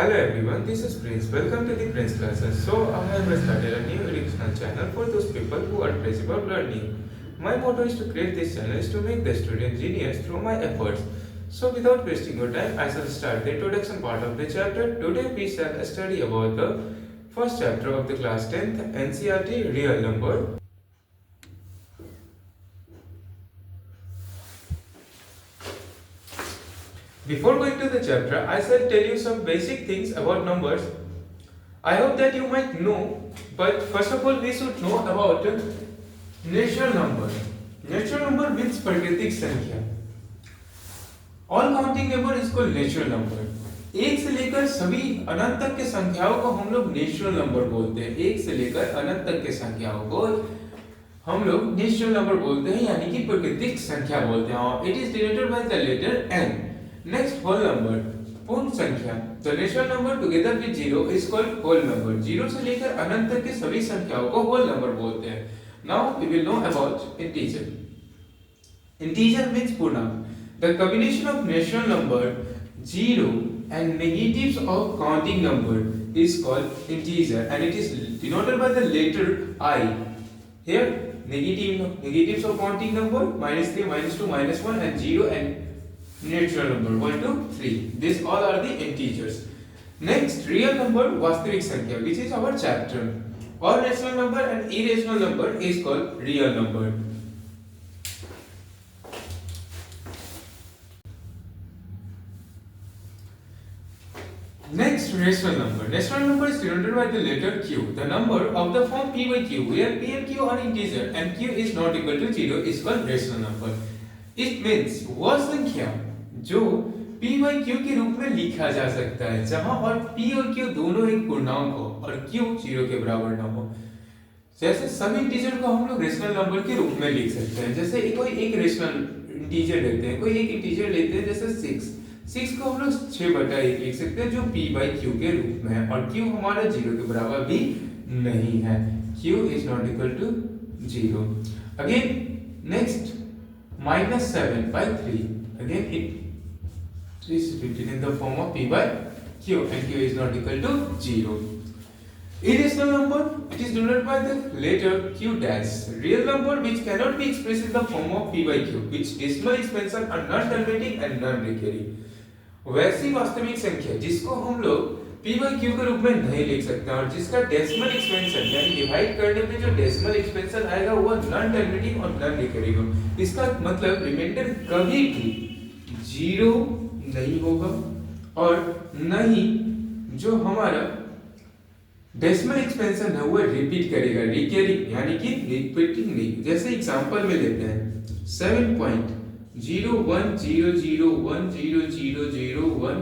Hello everyone, this is Prince. Welcome to the Prince classes. So I have started a new educational channel for those people who are crazy about learning. My motto is to create this channel is to make the student genius through my efforts. So without wasting your time, I shall start the introduction part of the chapter. Today we shall study about the first chapter of the class 10th NCERT real number. Before going to the chapter, I shall tell you some basic things about numbers. I hope that you might know, but first of all, we should know about natural number. Natural number means प्राकृतिक संख्या. All counting number is called natural number. एक से लेकर सभी अनंत तक के संख्याओं को हम लोग नेचुरल नंबर बोलते हैं. एक से लेकर अनंत तक के संख्याओं को हम लोग नेचुरल नंबर बोलते हैं, यानी कि प्राकृतिक संख्या बोलते हैं. It is denoted by the letter n. Next whole number, पूर्ण संख्या. तो natural number together with zero is called whole number. Zero से लेकर अनंत तक के सभी संख्याओं को होल नंबर बोलते हैं. Now we will know about integer. Integer means पूर्णांक. The combination of natural number, zero and negatives of counting number is called integer, and it is denoted by the letter I. Here negatives of counting number -3, -2, -1 and 0 and natural number 1, 2, 3. These all are the integers. Next, real number, वास्तविक संख्या, which is our chapter. All rational number and irrational number is called real number. Next, rational number. Rational number is denoted by the letter Q. The number of the form P by Q, where P and Q are integer and Q is not equal to 0, is called rational number. It means वह संख्या जो P by Q के रूप में लिखा जा सकता है, जहां और P और Q दोनों एक पूर्णांक हो और Q 0 के बराबर न हो. जैसे सभी इंटीजर को हम लोग रेशनल नंबर के रूप में लिख सकते हैं. जैसे कोई एक रेशनल इंटीजर लेते हैं, कोई एक इंटीजर लेते हैं, जैसे 6 को हम लोग 6/1 लिख सकते हैं, जो P by Q के रूप में है, और Q हमारा 0 के बराबर भी नहीं है. Q is not equal to 0. Again, next, -7/3. Again, it is written in the form of P by Q, and Q is not equal to 0. Irrational number, it is denoted by the letter Q dash. Real number which cannot be expressed in the form of P by Q, which decimal expansion are non-terminating and non-recurring. वैसी वास्तविक संख्या जिसको हम लोग P by Q के रूप में नहीं लिख सकते, और जिसका डेसिमल एक्सपेंशन यानी डिवाइड करने पे जो डेसिमल एक्सपेंशन आएगा वो नॉन टर्मिनेटिंग और नॉन रिकरिंग हो. इसका मतलब रिमाइंडर कभी भी 0 नहीं होगा, और न ही जो हमारा डेसिमल एक्सपेंशन है वो रिपीट करेगा, रिकरिंग यानी कि रिपीटिंग नहीं. जैसे एग्जांपल में लेते हैं 7.010010001,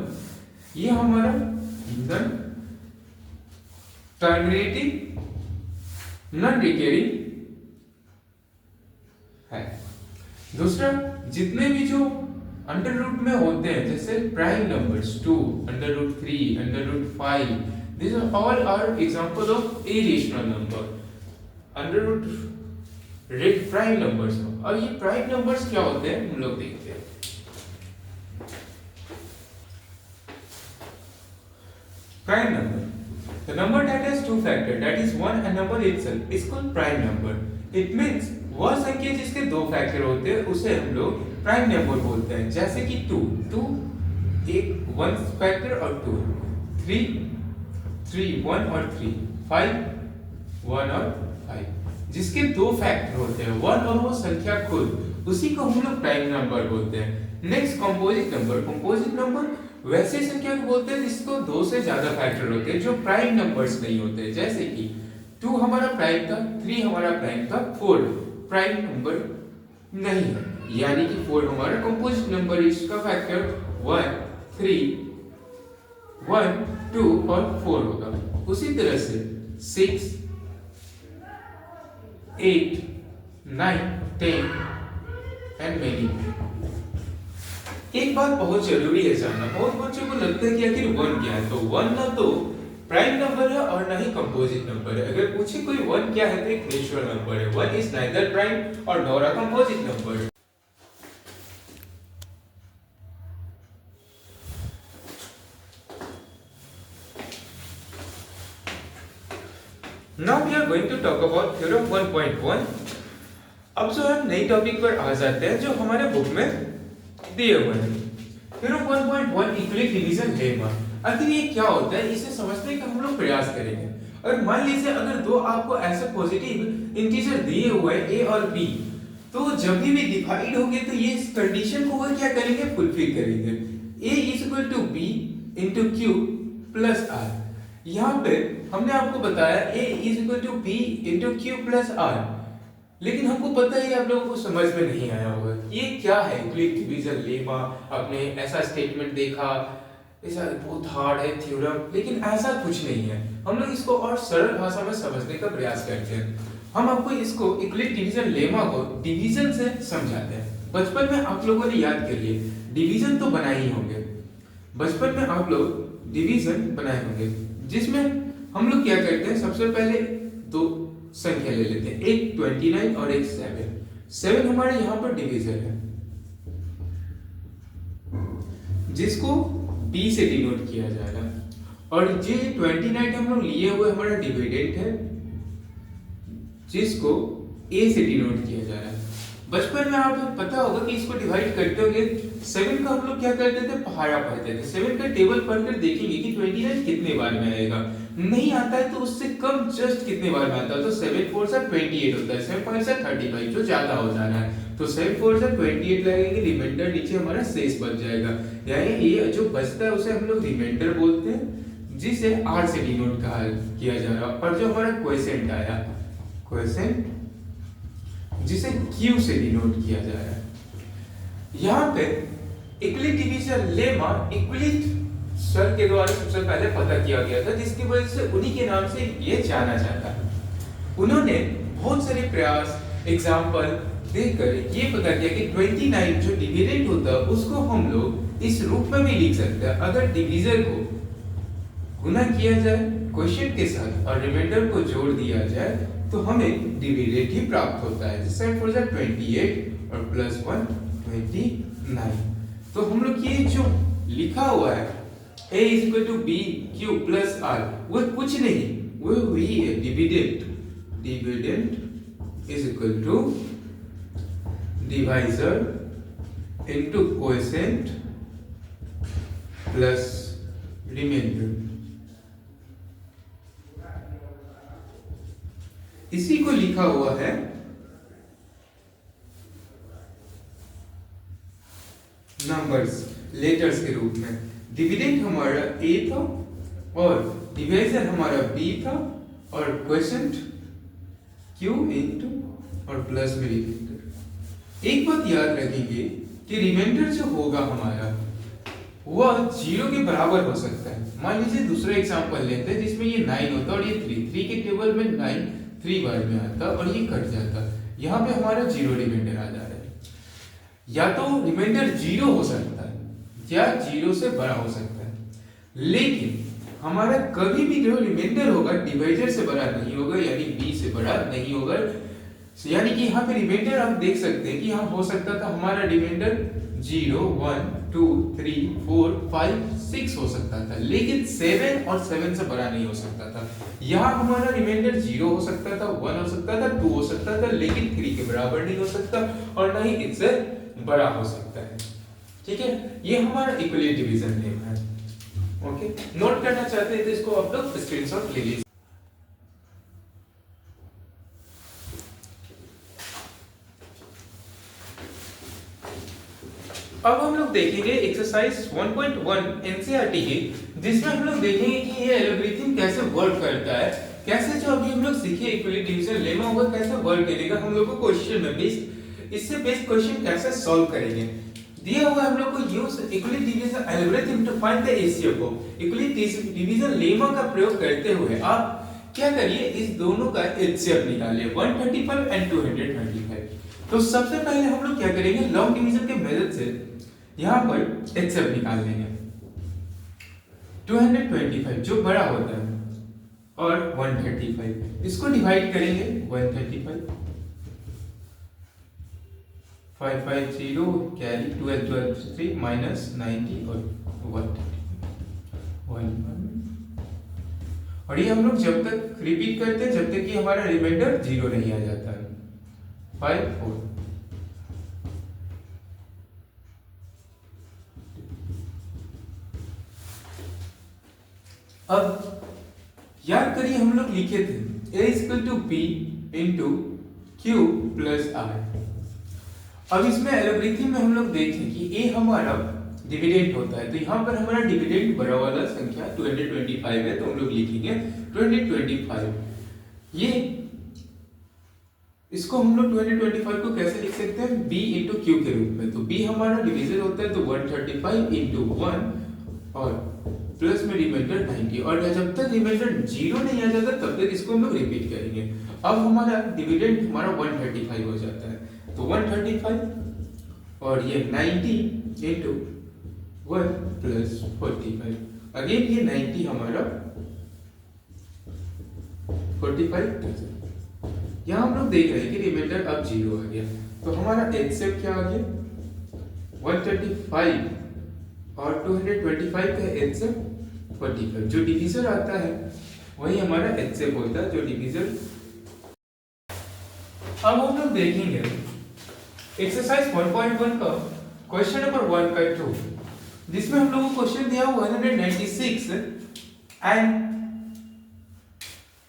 ये हमारा नॉन टर्मिनेटिंग नॉन रिकरिंग है. दूसरा, जितने भी जो अंडर रूट में होते हैं, जैसे prime numbers 2, √3, √5, these are all are example of irrational number. Under root prime numbers. और ये प्राइम नंबर्स क्या होते हैं हम लोग देखते हैं. Prime number, the number that has two factor, that is 1 and number itself, is called prime number. It means वह संख्या जिसके दो फैक्टर होते हैं उसे हम लोग प्राइम नंबर बोलते हैं. जैसे कि 2 एक 1 फैक्टर और 2, 3 1 और 3, 5 1 और 5, जिसके दो फैक्टर होते हैं 1 और वो संख्या खुद, उसी को हम लोग प्राइम नंबर बोलते हैं. Next, composite number. Composite number वैसे संख्या को बोलते हैं जिसको 2 से ज्यादा फैक्टर होते हैं, जो प्राइम नंबर्स नहीं होते. जैसे कि 2 हमारा प्राइम था, 3 हमारा प्राइम था, 4 प्राइम नंबर नहीं है, यानी कि 4 हमारा कंपोजिट नंबर. इसका फैक्टर 1 3 1 2 और 4 होगा. उसी तरह से 6 8 9 10 एंड मेनी. एक बात बहुत जरूरी है जानना, बहुत बच्चों को लगता है कि आखिर 1 क्या है. तो 1 ना तो प्राइम नंबर है और ना ही कंपोजिट नंबर है. अगर पूछे कोई 1 क्या है तो एक नेचुरल नंबर है. 1 इज नाइदर प्राइम और nor a composite number. Now we are going to talk about theorem 1.1। अब जो हम नई टॉपिक पर आ जाते हैं जो हमारे बुक में दिए हुए हैं। Theorem 1.1 equilibrium division lemma. आखिर ये क्या होता है, इसे समझने का हम लोग प्रयास करेंगे। अगर मान लीजिए अगर दो आपको ऐसे पॉजिटिव इंटीजर दिए हुए हैं a और b, तो जब भी डिवाइड होंगे तो ये इस कंडीशन को वो क्या करेंगे, फुलफिल करेंगे। a is equal to b into q plus r। यहाँ पे हमने आपको बताया a is equal to b into q plus r, लेकिन हमको पता है आप लोगों को समझ में नहीं आया होगा ये क्या है इक्विलिब्रियम डिवीजन लेमा। आपने ऐसा स्टेटमेंट देखा, ऐसा बहुत हार्ड है थ्योरम, लेकिन ऐसा कुछ नहीं है। हम लोग इसको और सरल भाषा में समझने का प्रयास करते हैं। हम आपको इसको इक्विलिब्रियम डिवीजन लेमा को डिवीजन से समझाते हैं। बचपन में आप लोगों ने याद कर लिए डिवीजन तो बनाए ही होंगे, बचपन में आप लोग डिवीजन बनाए होंगे, जिसमें हम लोग क्या करते हैं, सबसे पहले दो संख्या ले लेते हैं, एक 29 और एक 7। 7 हमारे यहाँ पर डिवीजर है, जिसको b से डिनोट किया जाएगा, और ये 29 हम लोग लिए हुए हमारा डिविडेंड है, जिसको a से डिनोट किया जा रहा है। बचपन में आपको पता होगा कि इसको डिवाइड करते होंगे। 7 का हम लोग क्या करते थे, पहाड़ा पढ़ते थे। 7 का टेबल पढ़कर देखेंगे कि 29 कितने बार में आएगा, नहीं आता है तो उससे कम जस्ट कितने बार में आता है, तो 7 4 से 28 होता है, 7 5 से 35, जो ज्यादा हो जाना है तो 7 4 से 28 लगेंगे, रिमाइंडर नीचे हमारा शेष बच जाएगा। यानी ये जो बचता है उसे हम लोग रिमाइंडर बोलते हैं, जिसे r से डिनोट किया जा रहा है। और जो हमारा क्वोशिएंट आया, क्वोशिएंट जिसे q से डिनोट किया जा रहा है। यहाँ पे equilibrium division lemma equilibrium sir के द्वारा सबसे पहले पता किया गया था, जिसकी वजह से उन्हीं के नाम से ये जाना जाता है। उन्होंने बहुत सारे प्रयास एग्जाम्पल देकर ये पता किया कि 29 जो डिविडेंड होता है उसको हम लोग इस रूप में भी लिख सकते हैं। अगर डिवीजर को गुना किया जाए क्वोशिएंट के साथ और रिमाइंडर को जोड़ दिया जाए तो हमें डिविडेंड ही प्राप्त होता है, जैसे 4 से 28 और प्लस 1 29। तो हम लोग ये जो लिखा हुआ है a is equal to b q plus r, वो कुछ नहीं, वो वही है dividend. Dividend is equal to divisor into quotient plus remainder। इसी को लिखा हुआ है नंबर्स, लेटर्स के रूप में। डिविडेंड हमारा a था और डिवाइजर हमारा b था और क्वोशिएंट q इनटू और प्लस में रिमाइंडर। एक बात याद रखेंगे कि रिमाइंडर जो होगा हमारा वह 0 के बराबर हो सकता है। मान लीजिए दूसरा एग्जांपल लेते हैं जिसमें ये 9 होता और ये 3 के टेबल में 9 3 बार में आता और ये कट जाता, यहाँ पे हमारा 0 रिमाइंडर आ जा रहा है। या तो रिमाइंडर 0 हो सकता है या 0 से बड़ा हो सकता है, लेकिन हमारा कभी भी जो रिमाइंडर होगा डिवाइजर से बड़ा नहीं होगा, यानी b से बड़ा नहीं होगा। यानी कि यहाँ पे रिमाइंडर आप देख सकते हैं कि यहाँ हो सकता था हमारा रिमाइंडर 0 1 2 3 4 5 6 हो सकता था, लेकिन 7 और 7 से बड़ा नहीं हो सकता था। यहाँ हमारा रिमाइंडर 0 हो सकता था, 1 हो सकता था, 2 हो सकता था, लेकिन 3 के बराबर नहीं हो सकता और ना ही इससे बड़ा हो सकता है। ठीक है, ये हमारा इक्विलिब्रियम डिवीजन लेम है। ओके, नोट करना चाहते हैं तो इसको आप लोग स्क्रीनशॉट ले लीजिए। अब हम लोग देखेंगे एक्सरसाइज 1.1 एनसीईआरटी की, जिसमें हम लोग देखेंगे कि ये एल्गोरिथम कैसे वर्क करता है, कैसे जो अभी हम लोग सीखे इक्विलिब्रियम डिवीजन लेमा होगा कैसे वर्क करेगा, हम लोग को क्वेश्चन में बेस्ड इससे बेस्ड क्वेश्चन कैसे सॉल्व करेंगे। दिया हुआ हम लोग को use equilibrium division algorithm to find the HCF को। इक्विलिब्रियम डिवीजन लेमा का प्रयोग करते हुए आप क्या करिए, इस दोनों का एचसीएफ निकालिए 135 एंड 225। तो सबसे पहले हम लोग क्या करेंगे, लॉन्ग डिवीजन के मेथड से यहाँ पर एचसीएफ निकाल लेंगे। 225 जो बड़ा होता है और 135, इसको डिवाइड करेंगे 135 550 कैरी 12 12 3 माइनस 90 और 1 1 और ये हम लोग जब तक रिपीट करते हैं जब तक कि हमारा रिमाइंडर 0 नहीं आ जाता है। 5 4 अब याद करिए हम लोग लिखे थे a equal to b into q plus r. अब इसमें एलोग्रिथम में हम लोग देखें कि a हमारा डिविडेंड होता है, तो यहाँ पर हमारा डिविडेंड बड़ा वाला संख्या 225 है, तो हम लोग लिखेंगे 225। ये इसको हम लोग 225 को कैसे लिख सकते हैं, b इंटू क्यू के रूप में। तो b हमारा डिविजन होता है तो 135 इंटू 1 और प्लस में रिमाइंडर 90, और जब तक रिमाइंडर 0 नहीं आ जाता तब तक इसको हम लोग रिपीट करेंगे। अब हमारा डिविडेंड हमारा 135 हो जाता है, तो 135 और ये 90 इंटू 1 प्लस 45, अगेन ये 90 हमारा 45। यहाँ हम लोग देख रहे हैं कि रिमाइंडर अब 0 आ गया, तो हमारा एचसीएफ क्या आ गया 135 और 225 का एचसीएफ 45। जो डिवीजर आता है वही हमारा एचसीएफ होता है, जो डिवीजर। अब हम लोग देखेंगे एक्सरसाइज 1.1 का क्वेश्चन नंबर 1 का 2, जिसमें हम लोगों को क्वेश्चन दिया 196 एंड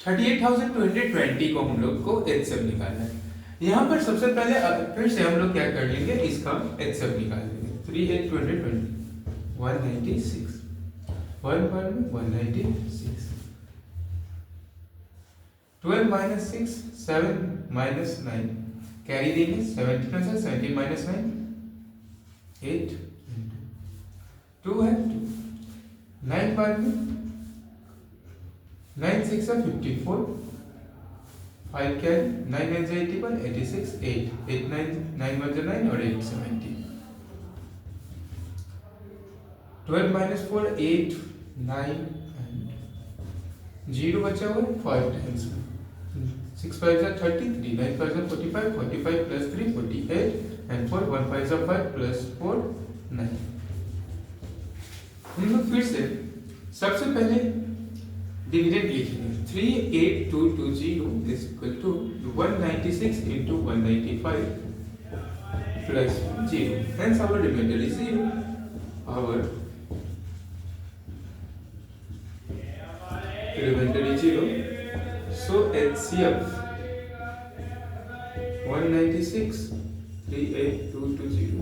38,220 को हम लोग को एचसीएफ निकालना है। यहाँ पर सबसे पहले फिर से हम लोग क्या कर लेंगे, इसका एचसीएफ निकाल लेंगे। 38,220 196 196 12 minus 6 7 minus 9 कैरी देंगे, 17 minus 9 8 2 है 2 9 बार में 9 6 है 54 5 कैरी 9 9 से 81 86 8 8 9 9 1 9 और 8 70 12 minus 4 8 9 and 0 बचा हुआ 5 times 6 5 are 33 9 5 are 45 45 plus 3 48 and 4 1 5 are 5 plus 4 9। हम लोग फिर से सबसे पहले डिविडेंड लिखेंगे 38220 is equal to 196 into 195 plus 0, hence our remainder is 0। our remainder is 0, so HCF 196 38220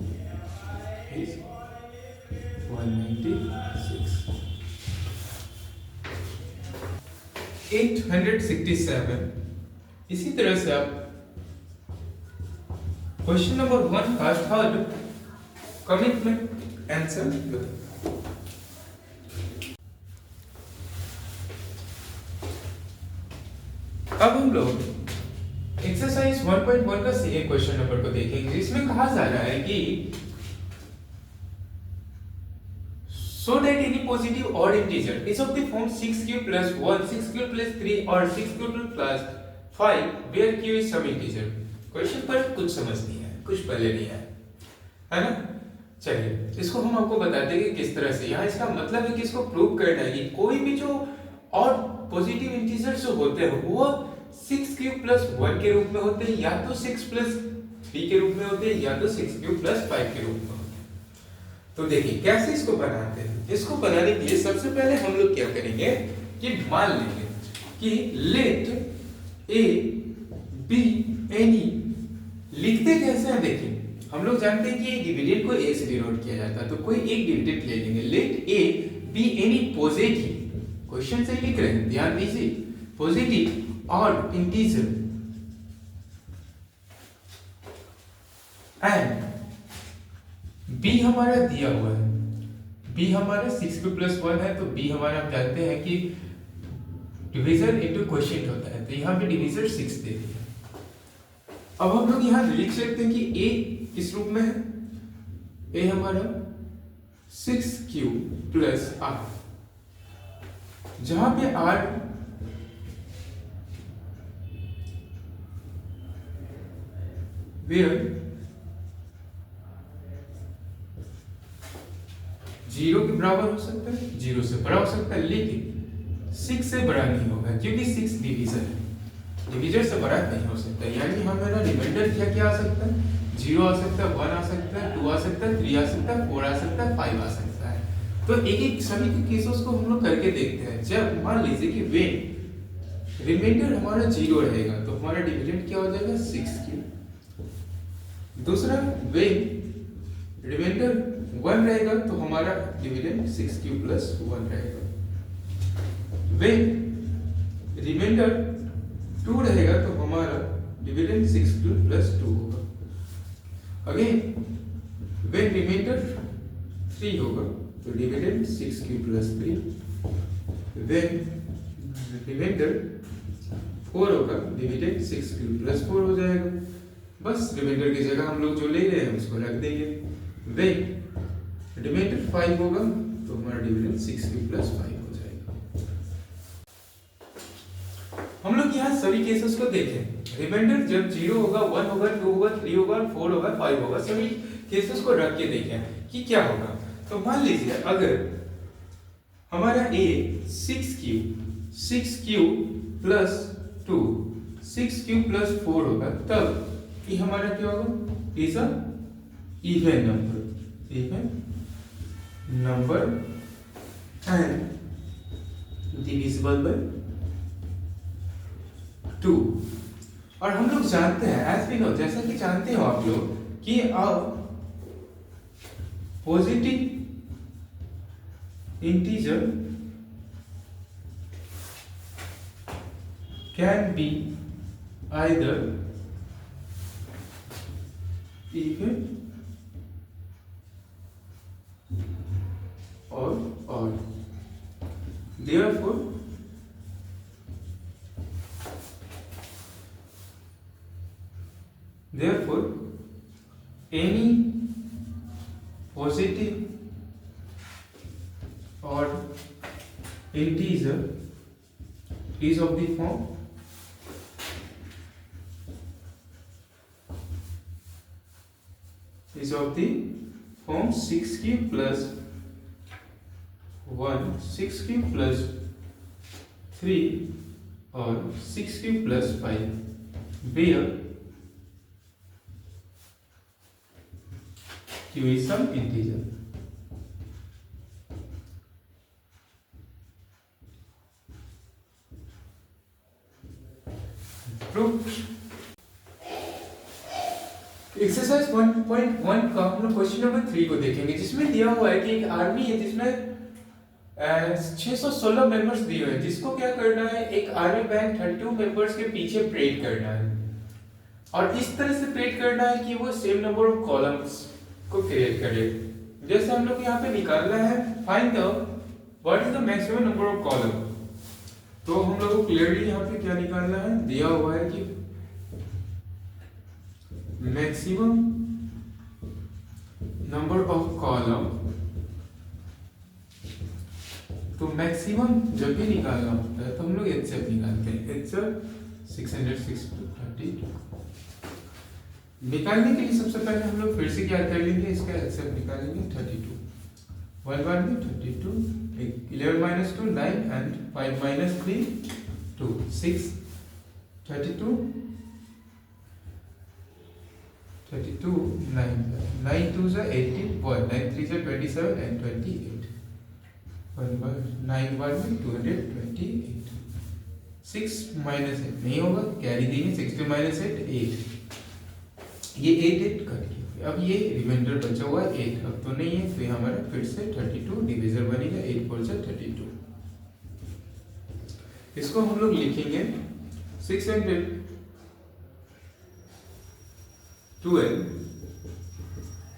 is 196। 867। इसी तरह से आप क्वेश्चन नंबर 1 का थर्ड कमिटमेंट आंसर बताओ। अब हम लोग एक्सरसाइज 1.1 का सेम क्वेश्चन नंबर को देखेंगे, जिसमें कहा जा रहा है कि so that any positive odd integer is of the form 6q plus 1 6q plus 3 or 6q plus 5 where q is some integer। Question पर कुछ समझ नहीं है, कुछ पहले नहीं है ना। चलिए इसको हम आपको बताते हैं कि किस तरह से। यहाँ इसका मतलब है कि इसको प्रूव करना है कि कोई भी जो ऑड पॉजिटिव इंटीजर्स जो होते हैं वो 6q plus 1 के रूप में होते हैं, या तो 6 plus 3 के रूप में होते हैं, या तो 6q plus 5 के रूप में होते हैं। तो देखिए कैसे इसको बनाते हैं। इसको बनाने के लिए सबसे पहले हम लोग क्या करेंगे कि मान लेंगे कि लेट a b any, लिखते कैसे हैं देखिए। हम लोग जानते हैं कि डिविडेंड को a से डिनोट किया जाता है, तो कोई एक डिविडेंड ले लेंगे। Let a be any positive, question से लिख रहे हैं ध्यान दीजिए, positive odd integer and b हमारा दिया हुआ है, b हमारा 6q plus 1 है, तो b हमारा हम जानते हैं कि डिवीजर इनटू क्वोशिएंट होता है, तो यहाँ पे डिवीजर 6 दे दिया। अब हम लोग यहाँ लिख सकते हैं कि a किस रूप में है, a हमारा 6q plus r, जहां पे r where 0 के बराबर हो सकता है, 0 से बड़ा हो सकता है, लेकिन 6 से बड़ा नहीं होगा क्योंकि 6 डिवीजर है, डिवीजर से बड़ा नहीं हो सकता। यानी हमारा रिमाइंडर क्या क्या आ सकता है, 0 आ सकता है, 1 आ सकता है, 2 आ सकता है, 3 आ सकता है, 4 आ सकता है, 5 आ सकता है। तो एक एक सभी के केसेस को हम लोग करके देखते हैं। जब मान लीजिए कि वे रिमाइंडर हमारा 0 रहेगा तो हमारा डिविडेंड क्या हो जाएगा 6 दूसरा वे रिमाइंडर 1 रहेगा तो हमारा डिविडेंड 6 प्लस 1 रहेगा। वे रिमाइंडर 2 रहेगा तो हमारा डिविडेंड 6 प्लस 2 होगा। अगेन वे रिमाइंडर 3 होगा तो डिविडेंड 6 प्लस 3। वे रिमाइंडर 4 होगा, डिविडेंड 6 प्लस 4 हो जाएगा। बस रिमाइंडर की जगह हम लोग जो ले रहे हैं उसको रख देंगे। वे रिमाइंडर 5 होगा तो हमारा डिविडेंड 6 प्लस 5 हो जाएगा। हम लोग यहाँ सभी केसेस को देखें। रिमाइंडर जब 0 होगा, 1 होगा, 2 होगा, 3 होगा, 4 होगा, 5 होगा, सभी केसेस को रख के देखें कि क्या होगा। तो मान लीजिए अगर हमारा a 6q plus 2 6q plus 4 होगा तब ये हमारा क्या होगा, is a even number and divisible by 2। और हम लोग जानते हैं एज वी नो, जैसा कि जानते हो आप लोग कि positive integer can be either even or odd. Therefore, any positive odd integer is of the form is of the form 6q plus 1, 6q plus 3 or 6q plus 5 where q is some integer. Proof. Exercise 1.1 का हम लोग question number 3 को देखेंगे, जिसमें दिया हुआ है कि एक आर्मी है जिसमें 616 मेंबर्स दिए हुए हैं, जिसको क्या करना है, एक आर्मी बैंक 32 मेंबर्स के पीछे परेड करना है और इस तरह से परेड करना है कि वो सेम नंबर ऑफ कॉलम्स को क्रिएट करे। जैसे हम लोग यहाँ पे निकालना है find the what is the maximum number of column, तो हम लोग को क्लियरली यहाँ पे क्या निकालना है, दिया हुआ है कि मैक्सिमम नंबर ऑफ कॉलम। तो मैक्सिमम जब भी निकालना होता है तो हम लोग एचएफ निकालते हैं, एचएफ 632 निकालने के लिए सबसे पहले हम लोग फिर से क्या कर लेंगे, इसका एचएफ निकालेंगे 32 1 1 में 32 11 minus 2 9 and 5 minus 3 2 6 32 32 9 9 2s are 18 1 9 3s are 27 and 28 1 9 1 में 228 6 minus 8 नहीं होगा, कैरी देंगे 6 minus 8 8 ये 8 कट गया। अब ये रिमाइंडर बचा हुआ 8 अब तो नहीं है, तो ये हमारा फिर से 32 डिविजर बनेगा 8 4 से 32। इसको हम लोग लिखेंगे 612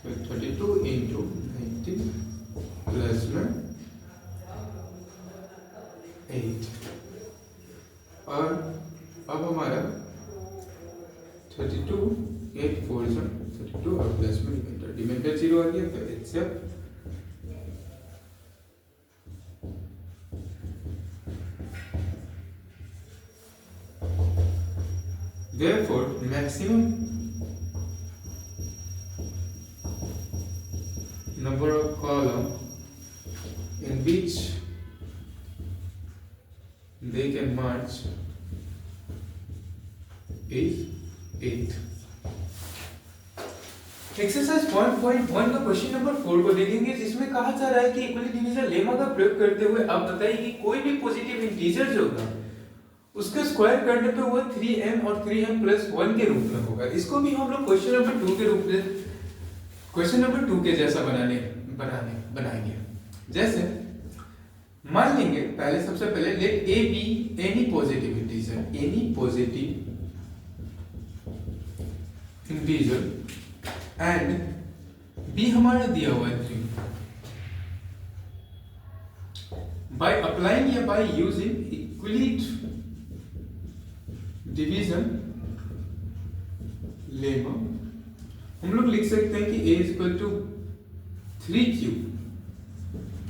32 into 19 प्लस में 8 और अब हमारा 32 8 4 से 32 और प्लस में रिमाइंडर 0 आ गया, तो accept therefore maximum number of column in which they can march is 8. Exercise 1.1 का क्वेश्चन नंबर 4 को देखेंगे, जिसमें कहा जा रहा है कि इक्वली डिवीजन लेमा का प्रयोग करते हुए आप बताइए कि कोई भी पॉजिटिव इंटीजर जो होगा उसका स्क्वायर करने पे वो 3m और 3m प्लस 1 के रूप में होगा। इसको भी हम लोग क्वेश्चन नंबर 2 के रूप में, क्वेश्चन नंबर 2 के जैसा बनाएंगे। जैसे मान लेंगे पहले, सबसे पहले let a be any positive integer and b हमारा दिया हुआ है 3। बाय अप्लाइंग या by using equally division lemma हम लोग लिख सकते हैं कि a is equal to 3q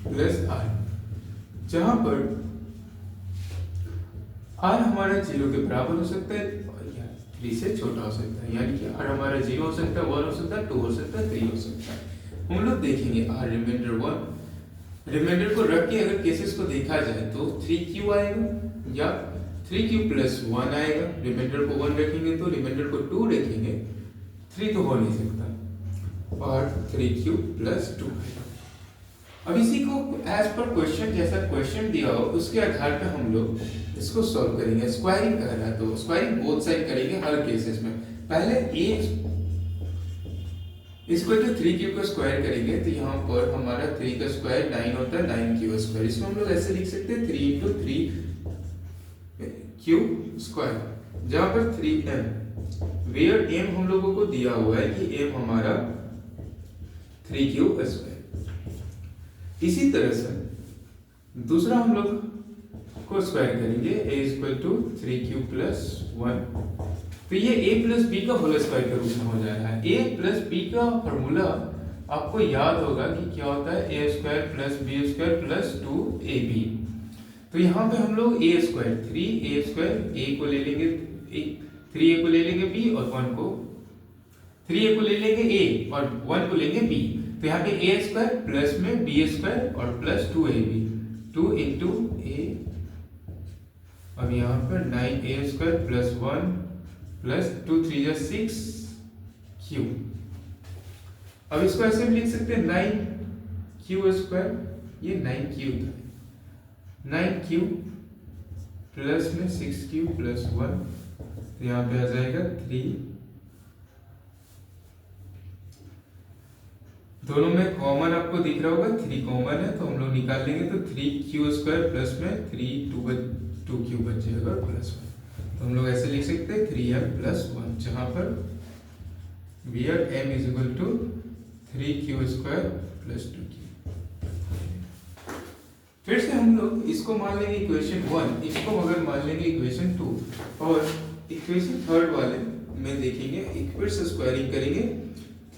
plus r, जहां पर r हमारा 0 के बराबर हो सकता है या 3 से छोटा हो सकता है, यानी कि r हमारा 0 हो सकता है, 1 हो सकता है, 2 हो सकता है, 3 हो सकता है। हम लोग देखेंगे r रिमाइंडर को रख के अगर केसेस को देखा जाए तो 3q आएगा या 3q प्लस 1 आएगा। रिमाइंडर को 1 रखेंगे तो रिमाइंडर को 2 रखेंगे, 3 तो हो नहीं सकता, और 3q प्लस 2 आएगा। अब इसी को एज पर क्वेश्चन, जैसा क्वेश्चन दिया हो उसके आधार पे हम लोग इसको सॉल्व करेंगे। स्क्वायरिंग कर रहा है तो स्क्वायरिंग बोथ साइड करेंगे हर केसेस में। पहले a इसको तो 3q का स्क्वायर करेंगे तो यहाँ पर हमारा 3 का स्क्वायर 9 होता है, 9q स्क्वायर। इसको हम लोग ऐसे लिख सकते हैं 3 × 3q स्क्वायर, जहाँ पर 3m, वेयर m हम लोगों को दिया हुआ है कि m हमारा 3q स्क्वायर। इसी तरह से दूसरा हम लोग को स्क्वायर करेंगे, a equal to 3q plus 1, तो ये a प्लस बी का होल स्क्वायर के रूप में हो जा रहा है। a प्लस बी का फॉर्मूला आपको याद होगा कि क्या होता है, a square plus b square plus 2ab। तो यहाँ पे हम लोग a square 3a square, a को ले लेंगे 3a को ले लेंगे b और 1 को 3a को ले लेंगे a और 1 को लेंगे b। तो यहाँ पे a स्क्वायर प्लस में b स्क्वायर और प्लस 2ab, 2 into a, अब यहाँ पर 9a स्क्वायर प्लस 1 प्लस 2 3 जा 6q। अब इसको ऐसे भी लिख सकते हैं 9q स्क्वायर, ये 9q था, 9q प्लस में 6q प्लस 1, तो यहाँ पे आ जाएगा 3। दोनों में कॉमन आपको दिख रहा होगा, 3 कॉमन है तो हम लोग निकाल लेंगे, तो 3q स्क्वायर प्लस में 2q बच जाएगा प्लस 1। तो हम लोग ऐसे लिख सकते हैं 3m प्लस 1, जहां पर where m is equal to 3q square plus 2q। फिर से हम लोग इसको मान लेंगे इक्वेशन 1, इसको मगर मान लेंगे इक्वेशन 2, और इक्वेशन थर्ड वाले में देखेंगे फिर से स्क्वायरिंग करेंगे,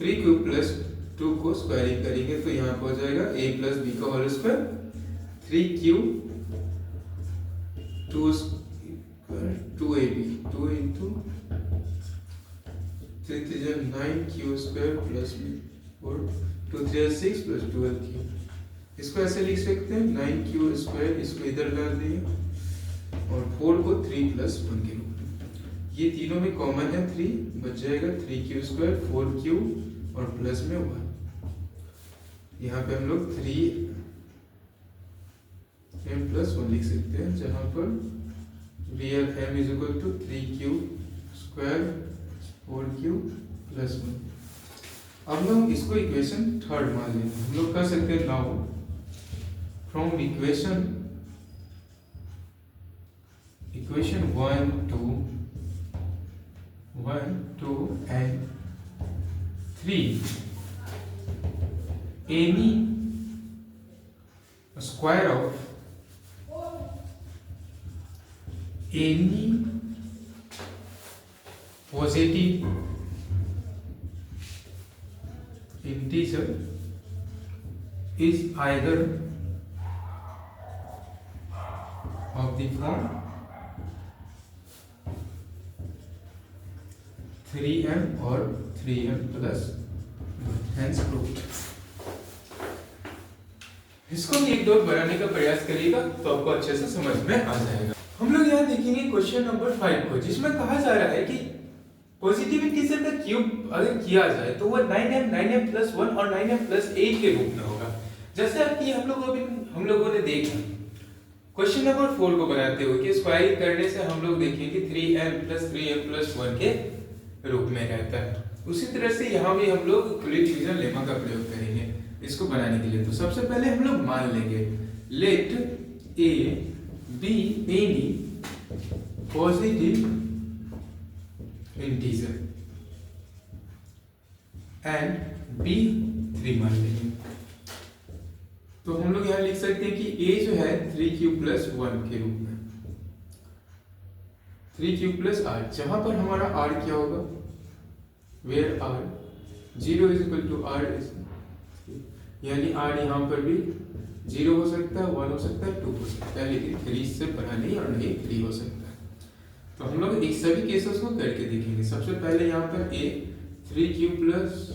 3q प्लस 2 को स्क्वायरिंग करेंगे तो यहाँ पर हो जाएगा a प्लस बी का whole square, 3q 2ab 2 into 3 3 9q square plus में और 2 3 6 प्लस 12q। इसको ऐसे लिख सकते हैं 9q स्क्वायर, इसको इधर ला दिए और 4 को 3 प्लस 1 के रूप में। ये तीनों में कॉमन है 3, बच जाएगा 3q स्क्वायर 4q और प्लस में 1। यहाँ पे हम लोग 3m प्लस 1 लिख सकते हैं, जहाँ पर where m is equal to 3q square 4q plus 1। अब हम इसको इक्वेशन थर्ड मान लेंगे। हम लोग कर सकते हैं now from equation 1 2 and 3 any square of any positive integer is either of the form 3m or 3m plus 1, hence proved। इसको भी एक दो बनाने का प्रयास करिएगा तो आपको अच्छे से समझ में आ जाएगा। हम लोग यहाँ देखेंगे क्वेश्चन नंबर 5 को, जिसमें कहा जा रहा है कि पॉजिटिव इंटीजर का क्यूब अगर किया जाए तो वो 9m प्लस 1 और 9m प्लस 8 के रूप में होगा। जैसे अब कि हम लोगों ने देखा क्वेश्चन नंबर 4 को बनाते हुए कि स्क्वायरिंग करने से हम लोग देखें कि 3m प्लस 3m प्लस 1 के रूप में रहता है। उसी तरह से यहाँ भी हम लोग यूक्लिड डिवीजन लेमा का प्रयोग करेंगे इसको बनाने के लिए। तो सबसे पहले हम लोग मान लेंगे let a be any positive integer and b 3 मान लेंगे। तो हम लोग यहाँ लिख सकते हैं कि a जो है 3q प्लस 1 के रूप में 3q प्लस r, जहां पर हमारा r क्या होगा, where r 0 is equal to r is, यानी r यहाँ पर भी 0 हो सकता है, 1 हो सकता है, 2 हो सकता है, लेकिन 3 से बड़ा नहीं और नहीं 3 हो सकता है। तो हम लोग इस सभी केसेस को करके देखेंगे। सबसे पहले यहाँ पर a 3q प्लस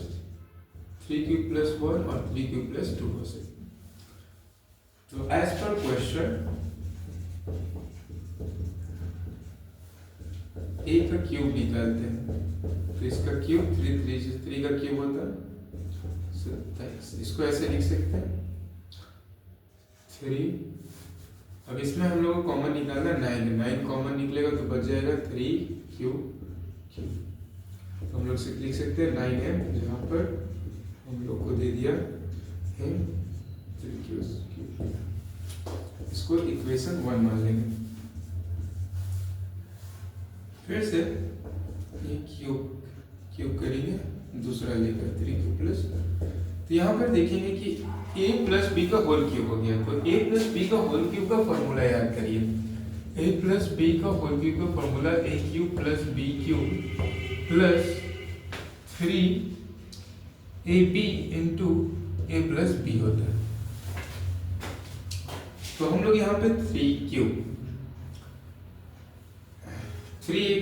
1 और 3q प्लस 2 हो सकता है। तो एज पर क्वेश्चन a का क्यूब निकालते हैं, तो इसका क्यूब 3 का क्यूब होता है 27। इसको ऐसे लिख सकते हैं 3। अब इसमें हम लोग को कॉमन निकालना 9 कॉमन निकलेगा तो बच जाएगा 3q। तो हम लोग लिख सकते हैं 9m, जहाँ पर हम लोग को दे दिया है 3q। इसको इक्वेशन 1 मान लेंगे। फिर से ये क्यूब करेंगे दूसरा लेकर 3q प्लस। तो यहाँ पर देखेंगे कि a प्लस बी का होल क्यूब हो गया। तो a प्लस बी का होल क्यूब का फॉर्मूला याद करिए। a प्लस बी का होल क्यूब का formula a cube plus b cube plus 3ab into a plus b होता है। तो हम लोग यहाँ पे 3a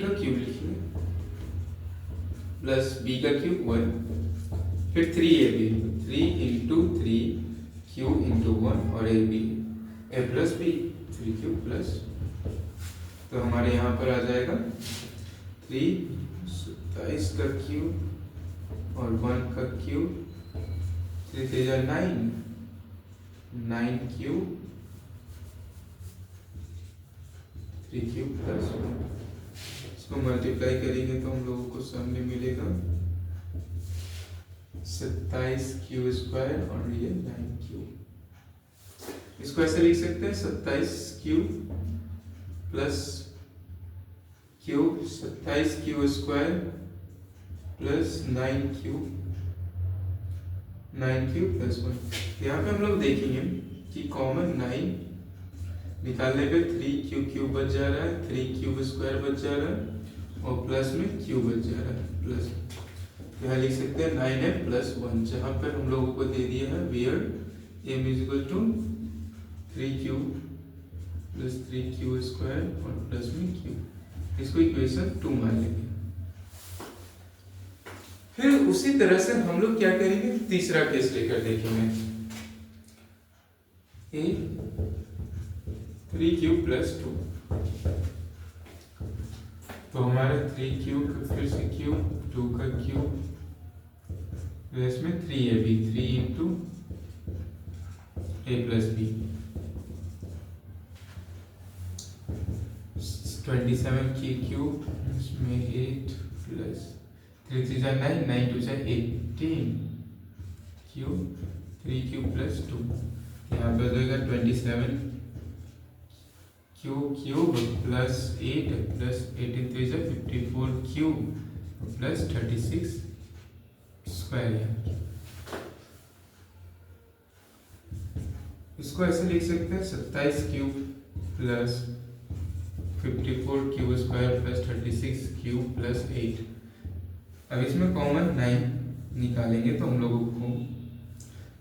का क्यूब लिखिए प्लस b का क्यूब 1, फिर 3ab 3 इंटू 3q इंटू 1 और a plus b 3q plus. तो हमारे यहाँ पर आ जाएगा 3 का क्यूब और 1 का क्यूब, 3 3 9 क्यूब 3q प्लस 1। इसको मल्टीप्लाई करेंगे तो हम लोगों को सम में मिलेगा 27q स्क्वायर और ये 9q। इसको ऐसे लिख सकते हैं 27q plus cube 27q square plus 9q plus 1। यहाँ पे हम लोग देखेंगे कि कॉमन 9 निकालने पे 3q क्यूब बच जा रहा है, 3q स्क्वायर बच जा रहा है और प्लस में q बच जा रहा है प्लस। यहाँ लिख सकते हैं 9m प्लस 1, जहाँ पर हम लोगों को दे दिया है where m is equal to 3q plus 3q square और प्लस में q। इसको इक्वेशन 2 मान लेंगे। फिर उसी तरह से हम लोग क्या करेंगे, तीसरा केस लेकर देखेंगे। a 3q प्लस 2, तो हमारे 3q फिर से क्यूब 2 का क्यूब प्लस में 3ab 3 into a plus b 27 की क्यूब इसमें 8 प्लस 3 3 9 9 2 18 क्यूब 3q प्लस 2। यहाँ पे हो जाएगा 27 cube plus 8 plus 18 3 54 cube plus 36 square. इसको ऐसे लिख सकते हैं 27 cube plus 54 cube square plus 36 cube plus 8। अब इसमें कॉमन 9 निकालेंगे तो हम लोगों को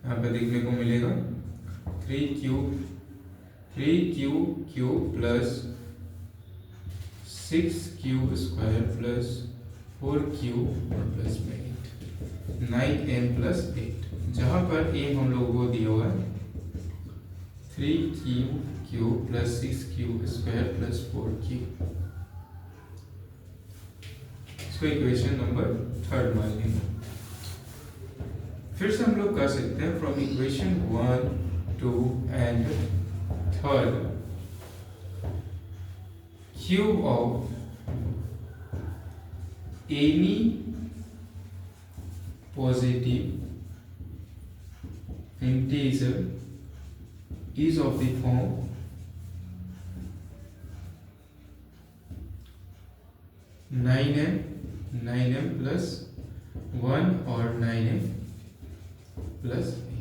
यहाँ पे देखने को मिलेगा 3q cube plus 6q square plus 4q और प्लस में 8 9m प्लस 8, जहाँ पर m हम लोगों को दिया हुआ है 3q plus 6q square plus 4q। इसको इक्वेशन नंबर 3 मान लेंगे। फिर से हम लोग कर सकते हैं from equation 1, 2 and 3 cube of any positive integer is of the form 9m plus 1 or 9m plus 8।